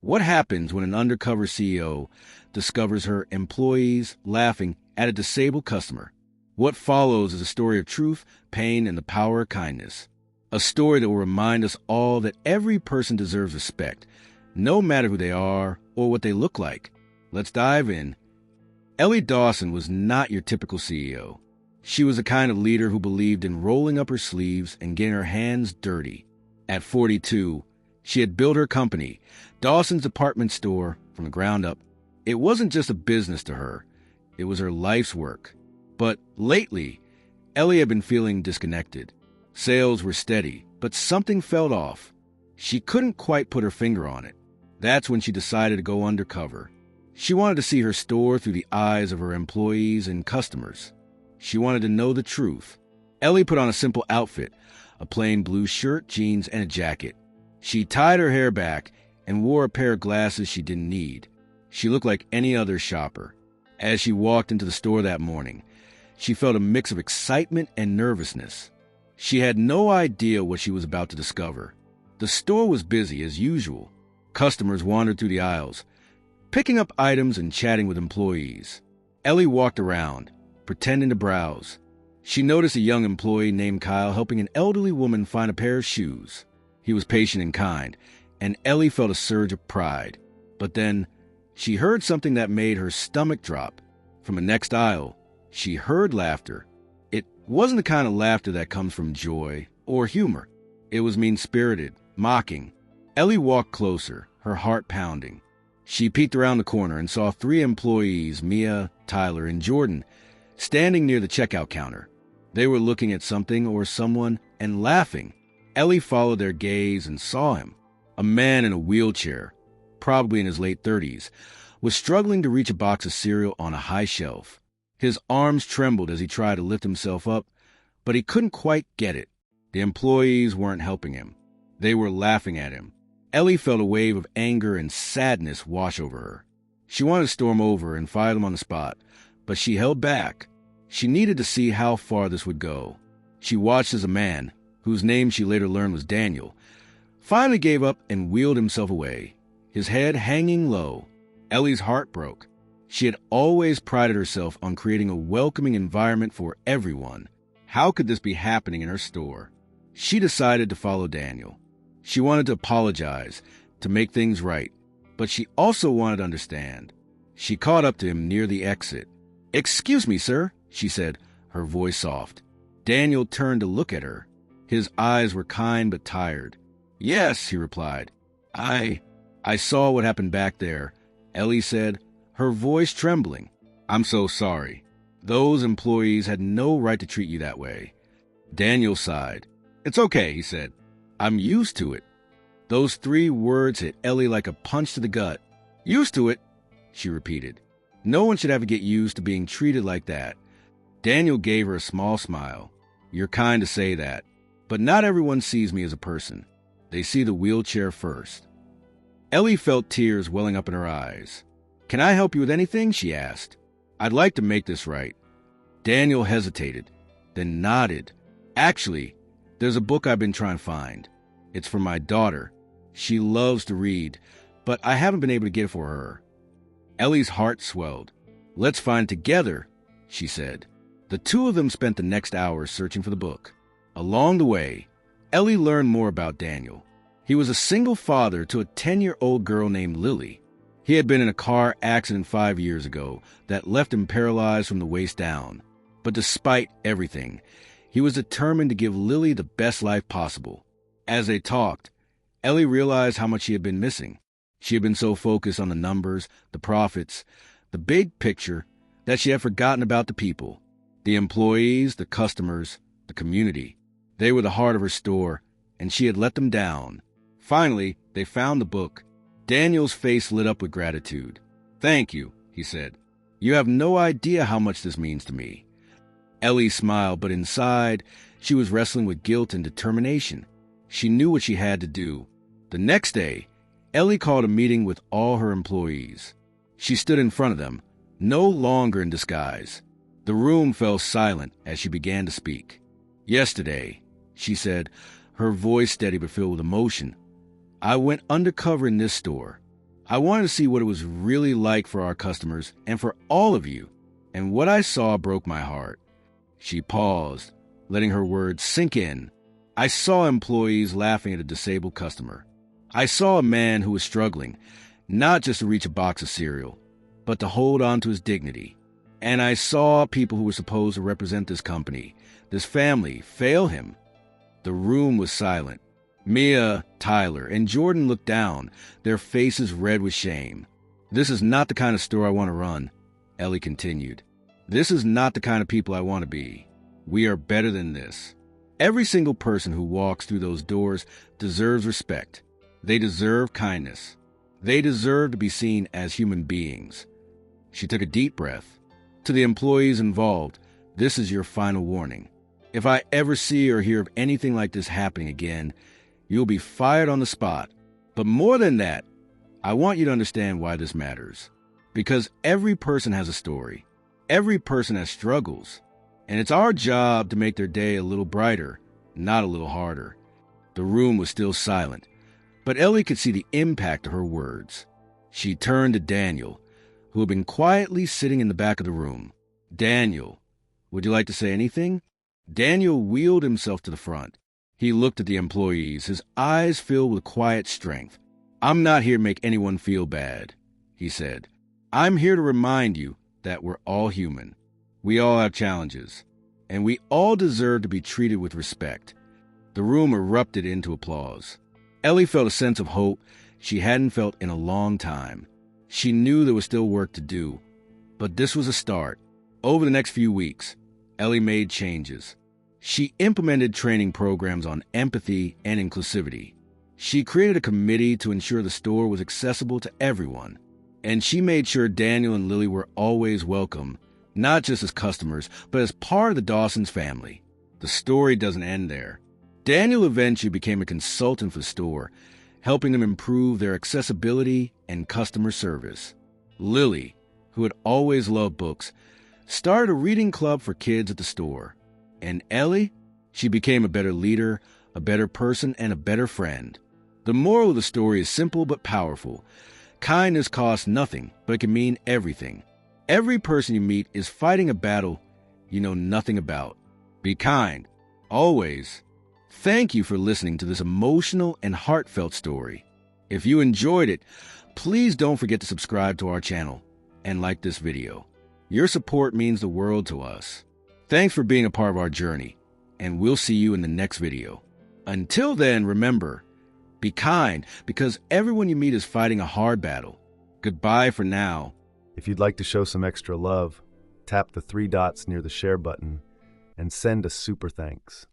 What happens when an undercover CEO discovers her employees laughing at a disabled customer? What follows is a story of truth, pain, and the power of kindness. A story that will remind us all that every person deserves respect, no matter who they are or what they look like. Let's dive in. Ellie Dawson was not your typical CEO. She was the kind of leader who believed in rolling up her sleeves and getting her hands dirty. At 42, she had built her company, Dawson's Department Store, from the ground up. It wasn't just a business to her. It was her life's work. But lately, Ellie had been feeling disconnected. Sales were steady, but something felt off. She couldn't quite put her finger on it. That's when she decided to go undercover. She wanted to see her store through the eyes of her employees and customers. She wanted to know the truth. Ellie put on a simple outfit, a plain blue shirt, jeans, and a jacket. She tied her hair back and wore a pair of glasses she didn't need. She looked like any other shopper. As she walked into the store that morning, she felt a mix of excitement and nervousness. She had no idea what she was about to discover. The store was busy as usual. Customers wandered through the aisles, picking up items and chatting with employees. Ellie walked around, pretending to browse. She noticed a young employee named Kyle helping an elderly woman find a pair of shoes. He was patient and kind, and Ellie felt a surge of pride. But then, she heard something that made her stomach drop. From the next aisle, she heard laughter. It wasn't the kind of laughter that comes from joy or humor. It was mean-spirited, mocking. Ellie walked closer, her heart pounding. She peeked around the corner and saw 3 employees, Mia, Tyler, and Jordan, standing near the checkout counter. They were looking at something or someone and laughing. Ellie followed their gaze and saw him. A man in a wheelchair, probably in his late 30s, was struggling to reach a box of cereal on a high shelf. His arms trembled as he tried to lift himself up, but he couldn't quite get it. The employees weren't helping him. They were laughing at him. Ellie felt a wave of anger and sadness wash over her. She wanted to storm over and fire them on the spot, but she held back. She needed to see how far this would go. She watched as a man, whose name she later learned was Daniel, finally gave up and wheeled himself away, his head hanging low. Ellie's heart broke. She had always prided herself on creating a welcoming environment for everyone. How could this be happening in her store? She decided to follow Daniel. She wanted to apologize, to make things right, but she also wanted to understand. She caught up to him near the exit. "Excuse me, sir," she said, her voice soft. Daniel turned to look at her. His eyes were kind but tired. "Yes," he replied. I saw what happened back there," Ellie said, her voice trembling. "I'm so sorry. Those employees had no right to treat you that way." Daniel sighed. "It's okay," he said. "I'm used to it." Those 3 words hit Ellie like a punch to the gut. "Used to it," she repeated. No one should ever get used to being treated like that. Daniel gave her a small smile. "You're kind to say that, but not everyone sees me as a person. They see the wheelchair first." Ellie felt tears welling up in her eyes. "Can I help you with anything?" she asked. "I'd like to make this right." Daniel hesitated, then nodded. "Actually, there's a book I've been trying to find. It's for my daughter. She loves to read, but I haven't been able to get it for her." Ellie's heart swelled. "Let's find it together," she said. The 2 of them spent the next hour searching for the book. Along the way, Ellie learned more about Daniel. He was a single father to a 10-year-old girl named Lily. He had been in a car accident 5 years ago that left him paralyzed from the waist down. But despite everything, he was determined to give Lily the best life possible. As they talked, Ellie realized how much she had been missing. She had been so focused on the numbers, the profits, the big picture, that she had forgotten about the people, the employees, the customers, the community. They were the heart of her store, and she had let them down. Finally, they found the book. Daniel's face lit up with gratitude. "Thank you," he said. "You have no idea how much this means to me." Ellie smiled, but inside, she was wrestling with guilt and determination. She knew what she had to do. The next day, Ellie called a meeting with all her employees. She stood in front of them, no longer in disguise. The room fell silent as she began to speak. "Yesterday," she said, her voice steady but filled with emotion, "I went undercover in this store. I wanted to see what it was really like for our customers and for all of you. And what I saw broke my heart. She paused, letting her words sink in. I saw employees laughing at a disabled customer. I saw a man who was struggling, not just to reach a box of cereal, but to hold on to his dignity. And I saw people who were supposed to represent this company, this family, fail him. The room was silent. Mia, Tyler, and Jordan looked down, their faces red with shame. "This is not the kind of store I want to run," Ellie continued. "This is not the kind of people I want to be. We are better than this. Every single person who walks through those doors deserves respect. They deserve kindness. They deserve to be seen as human beings." She took a deep breath. "To the employees involved, this is your final warning. If I ever see or hear of anything like this happening again, you'll be fired on the spot. But more than that, I want you to understand why this matters. Because every person has a story. Every person has struggles. And it's our job to make their day a little brighter, not a little harder." The room was still silent, but Ellie could see the impact of her words. She turned to Daniel, who had been quietly sitting in the back of the room. "Daniel, would you like to say anything?" Daniel wheeled himself to the front. He looked at the employees, his eyes filled with quiet strength. "I'm not here to make anyone feel bad," he said. "I'm here to remind you that we're all human. We all have challenges, and we all deserve to be treated with respect." The room erupted into applause. Ellie felt a sense of hope she hadn't felt in a long time. She knew there was still work to do, but this was a start. Over the next few weeks, Ellie made changes. She implemented training programs on empathy and inclusivity. She created a committee to ensure the store was accessible to everyone. And she made sure Daniel and Lily were always welcome, not just as customers, but as part of the Dawson's family. The story doesn't end there. Daniel eventually became a consultant for the store, helping them improve their accessibility and customer service. Lily, who had always loved books, started a reading club for kids at the store. And Ellie, she became a better leader, a better person, and a better friend. The moral of the story is simple but powerful. Kindness costs nothing, but it can mean everything. Every person you meet is fighting a battle you know nothing about. Be kind, always. Thank you for listening to this emotional and heartfelt story. If you enjoyed it, please don't forget to subscribe to our channel and like this video. Your support means the world to us. Thanks for being a part of our journey, and we'll see you in the next video. Until then, remember, be kind, because everyone you meet is fighting a hard battle. Goodbye for now. If you'd like to show some extra love, tap the 3 dots near the share button and send a super thanks.